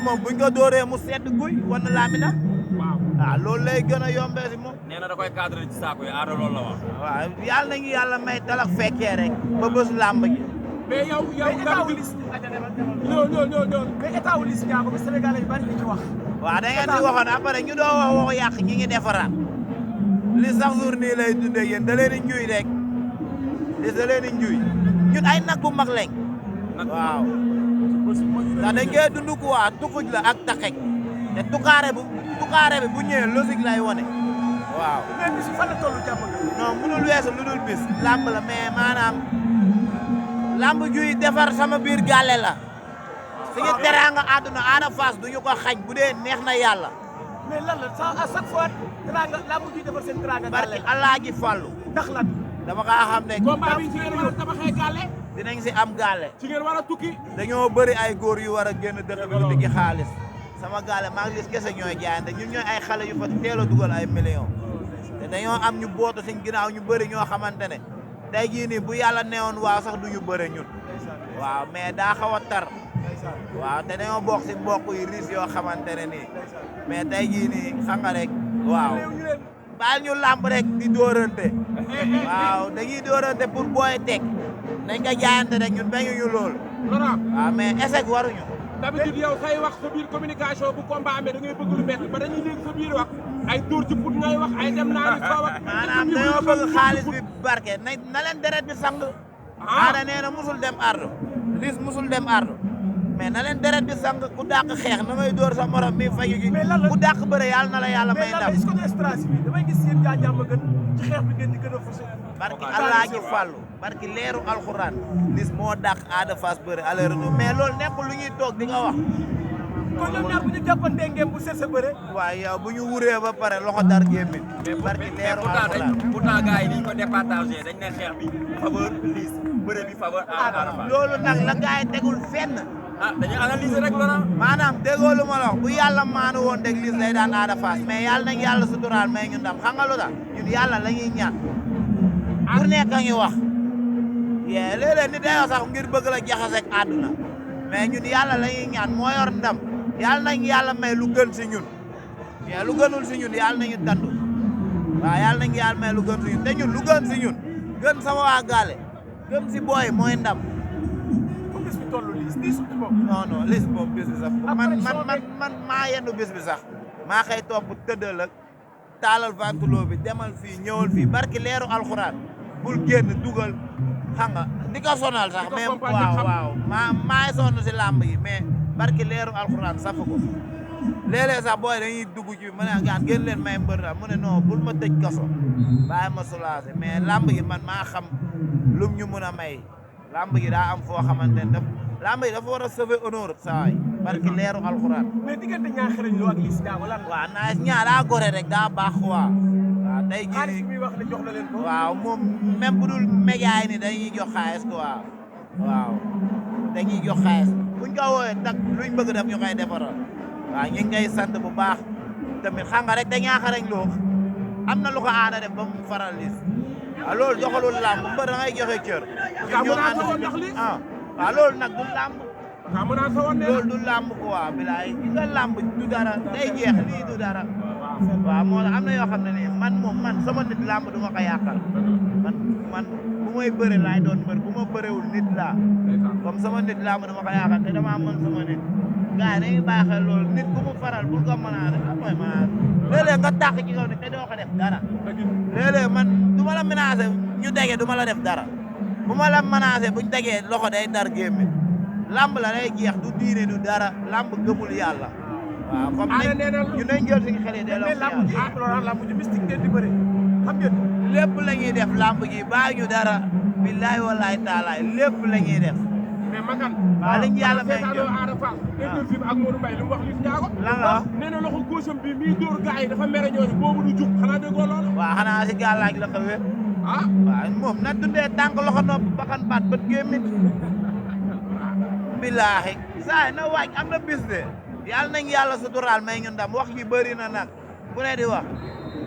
moom buñ ko dóoree mu sedd guy wan laamina. waaw loolu lay gën a yombee si moom. nee na da koy cadré ci saako yi aada loolu la wax. waaw yàlla nañu yàlla may talak fekkee rek ba bés làmb ji. mais yow état wu Liss non mais état wu Liss Ndiago ba Sénégal yu bari li ci wax. waaw da ngeen di waxoon après ñu doon wax waxu yàq ñi ngi defaraat li sax jour nii lay dundee yéen da leen di njuy rek li da leen di njuy ñun ay nag bu mag lañ. waaw. ndax dañ koy dund quoi tukuj la ak taxek te tukaare bi bu ñëwee logique lay wone waaw. mais bis fan la tollu jàmm non mënul weesu lu dul bis làmb la mais maanaam làmb juy defar sama biir gàlle la suñu teraanga àdduna Ada Fass duñu ko xañ bu dee neex na yàlla. mais lan la à chaque fois teraanga làmb juy defar seen teraanga gàlle barki Alaaji Fallu ndax lan dama kaa xam ne. combat bi ci ngeen war a tabaxee gàlle. dinañ si am gàlle. ci ngeen war a tukki. dañoo bëri ay góor yu war a génn dëkk bi di xaalis sama gàlle maa ngi Liss kese ñooy jaayante ñun ñooy ay xale yu fa teel a dugal ay millions te dañoo am ñu bootu suñ ginnaaw ñu bëri ñoo xamante ne tey jii nii bu yàlla neewoon waaw sax du ñu bëre ñun waaw mais daa xaw a tar waaw te dañoo bokk si mbokk yu riis yoo xamante ne nii mais tey jii nii xam nga rek waaw baal ñu làmb rek di dóorante waaw dañuy dóorante pour booy teg nañ ko jaayante rek ñun bañuñu lool waaw mais échec waruñu. d'habitude yow say wax sa biir communication bu combat amee da ngay bëgg lu métti ba dañuy léegi sa biir wax ay dóor ci put ngay wax ay dem naa ni foo wax. maanaam dañoo bëgg xaalis bi barke na leen deret bi sang. Ada nee na musul dem ardo Liss musul dem ardo mais na leen deret bi sang ku dàq xeex na ngay dóor sa morom mi fayu gi ku dàq bëre yàlla na la yàlla may ndam. mais lan la est-ce que stratégie bi damay gis yéen gaa jàmm gën ci xeex bi ngeen di gën a fas barki Alaaji Fallu barki leeru alxuraan Liss moo dàq Ada Fass bëre aller retour mais loolu nekkul lu ñuy toog di nga wax. kon ñoom ñaar bu ñu jàppantee ngeen bu seet sa bëre. waaye yow bu ñu wuree ba pare loxo dar gémmi barki leeru alxuraan pourtant gars yi niñ ko départagé dañ ne xeex bi faveur Liss bëre bi faveur Ada Fass. loolu nag la gars yi tegul fenn. dañuy analyser rek la maanaam déggoo lu ma la wax bu yàlla maanu woon deg Liss lay daan Ada Fass mais yàlla nañ yàlla suturaal may ñu ndam xam nga lu tax ñun yàlla la ñuy ñaan pour nekk a ngi wax yee léeg-léeg ni dayoo sax ngir bëgg la jaxaseeg àdduna mais ñun yàlla la ñuy ñaan moo yor ndam yàlla nañ yàlla may lu gën si ñun yee lu gënul si ñun yàlla nañu dandu waaw yàlla nañ yàlla may lu gën si ñun te ñun lu gën si ñun gën sama waa gaale gën si booy mooy ndam bis bi tollu Liss di sutti moom. non Liss moom bis bi sax man maa yendu bis bi sax maa xëy topp tëddal ak taalal ventilo bi demal fii ñëwal fii barki leeru alxuraan bul génn dugal xam nga di ko sonal sax même waaw maay sonn si làmb yi mais barki leeru alxuraan safu ko léeg-léeg sax booy dañuy dugg ci ma ne gaan gën leen may mbër mu ne non bul ma tëj kaso bàyyi ma soulagé mais làmb yi man maa xam lum ñu mun a may làmb yi daa am foo xamante ne làmb yi dafa war a sauver honneur saa yi barki leeru alxuraan. mais diggante ñaar xarañ loo ak Liss Ndiago lan la. waaw naa ñaar daa gore rek daa baax quoi. waaw tey jii xaalis bi wax ne jox na leen ko. waaw moom même bu dul média yi ni dañuy jox xaalis quoi waaw dañuy jox xaalis buñ ko woowee tak luñ bëgg def ñu koy defaral waaw ñu ngi koy sant bu baax tamit xam nga rek dañaa xarañ loo am na lu ko Ada def ba mu faral Liss waaw loolu doxalul làmb mbër da ngay joxe cër. ñoo ànd waaw loolu nag du làmb. loolu du làmb quoi bilaay gi nga làmb du dara day jeex lii du dara. waaw moo tax am na yoo xam ne nii man sama nit làmb du ma ko yàqal. man bu may bëre laay doon mbër bu ma bërewul nit laa. comme sama nit làmb du ma ko yàqal te damaa mën sama nit. gars yi dañuy bàyyi xel loolu nit ku mu faral bul ko mënaale lan mooy mënaale. léeg-léeg nga tàq ci kaw nit te doo ko def dara. léeg-léeg man du ma la menacé ñu dege du ma la def dara. bu ma la menacé buñ tegee loxo day dar gémmi lamb la day jeex du diine du dara lamb gëmul yàlla waaw comme ñu nañ jël suñu xel yi delloo mais lamb ji mystique ngeen di bëre xam ngeen lépp la ñuy def lamb ji bàyyi ñu dara billahi wallahi taalaay lépp la ñuy def mais makan waaw liñ yàlla may jël Ada Fass interview ak Modou Mbaye lu mu wax Liss Ndiago lan la wax nee na loxo góosam bi mii dóor gars yi dafa mere ñooñu boobu du jug xanaa déggoo loolu waaw xanaa si gàllaaj la xewee waaw moom na dundee tànk loxo nopp bakkan baat bët gémmiñ billaahi saa na waaj am na bis de yàlla nañ yàlla suturaal may ñu ndam wax yi bëri na nag ku ne di wax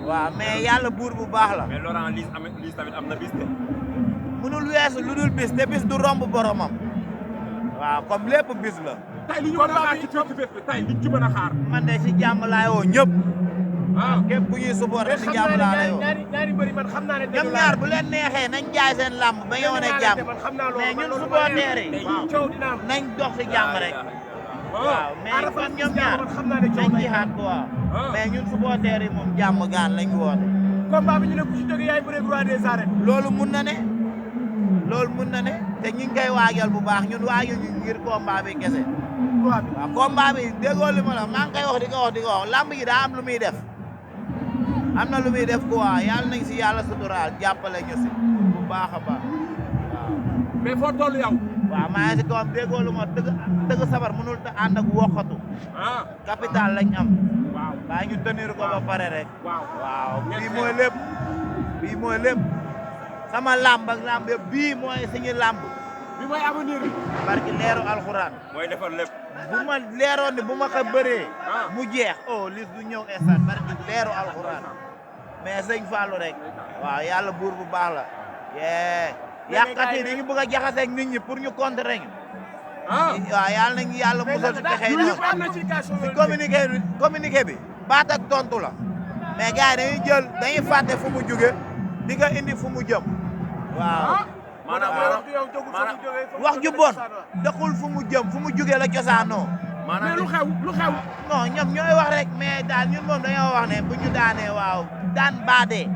waaw mais yàlla buur bu baax la mais Laurent Liss tamit am na bis de mënul weesu lu dul bis te bis du romb boromam waaw comme lépp bis la tey li ñu mën a xaar ci face to face bi tey liñ ci mën a xaar. man de si jàmm laay woo ñëpp. ah képp ku ñuy supporté si jàmm laa lay woo. ñaari mbëri man xam naa ne ñoom ñaar bu leen neexee nañ jaay seen làmb ba nga wane jàmm mais ñun supporter yi coow dina am nañ dox si jàmm rek. waaw mais kon ñoom ñaar nañ jihaat quoi mais ñun supporter yi moom jàmm gaan lañ woote. combat bi ñu ne ku ci jóge yaay bëre roi des arènes. loolu mun na ne loolu mun na ne te ñu ngi koy waajal bu baax ñun waajal ñu ngir combat bi kese. waaw combat bi déggoo li ma la maa ngi koy wax di ko wax lamb yi daa am lu muy def am na lu muy def quoi yàlla nañ si yàlla suturaal jàppale ñu si bu baax a baax waaw. mais foo toll yow. waaw maa ngi si kawam déggoo lu ma dëgg sabar mënul ta ànd ak wokkatu. capital lañ am. waaw baa ñu tenir ko ba pare rek. waaw bii mooy lépp bii mooy lépp sama lamb ak lamb yëpp bii mooy suñu lamb. bi mooy avenir bi. barki leeru alxuraan. mooy defar lépp. bu ma leeroon ni bu ma ko bëree. mu jeex oh lis du ñëw instant barki leeru alxuraan. mais sëñ Fallou rek. waaw yàlla buur bu baax la. yàqkat yi dañu bëgg a jaxaseeg nit ñi pour ñu contrer ñu. waaw yàlla nañu yàlla musal si pexe yi si communiqué bi baat ak tontu la. mais gars yi dañuy fàtte fu mu jóge di nga indi fu mu jëm. waaw. wax ju bon dëkkul fu mu jëm fu mu jóge la cosaanoo. mais lu xew. non ñoom ñooy wax rek mais daal ñun moom dañoo wax ne bu ñu daanee waaw daan baadee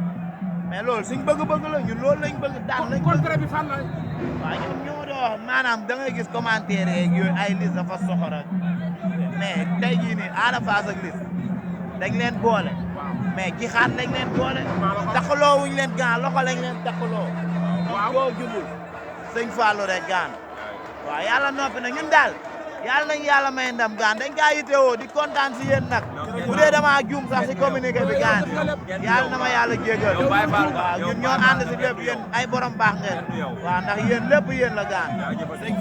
mais loolu suñ bëgg-bëgg la ñun loolu lañ bëgg daan lañ bëgg. contrat bi fan la. waaw ñoom ñoo doon wax maanaam da ngay gis commentaire yeeg yooyu ay liste dafa soxor ak mais tey jii nii Ada Fass ak liste dañ leen boole. mais ci xaat lañ leen boole. taxaloo wuñ leen gaan loxo lañ leen taxaloo. waaw boo jubul sëñ Fallou rek gaan waaw yàlla noppi na ñun daal yàlla nañ yàlla may ndam gaan dañ kaa yitewoo di kontaan si yéen nag bu dee dama juum sax si communiqué bi gaan yàlla na ma yàlla jégal waaw ñun ñoo ànd si lépp yéen ay borom baax ngeen waaw ndax yéen lépp yéen la gaan sëñ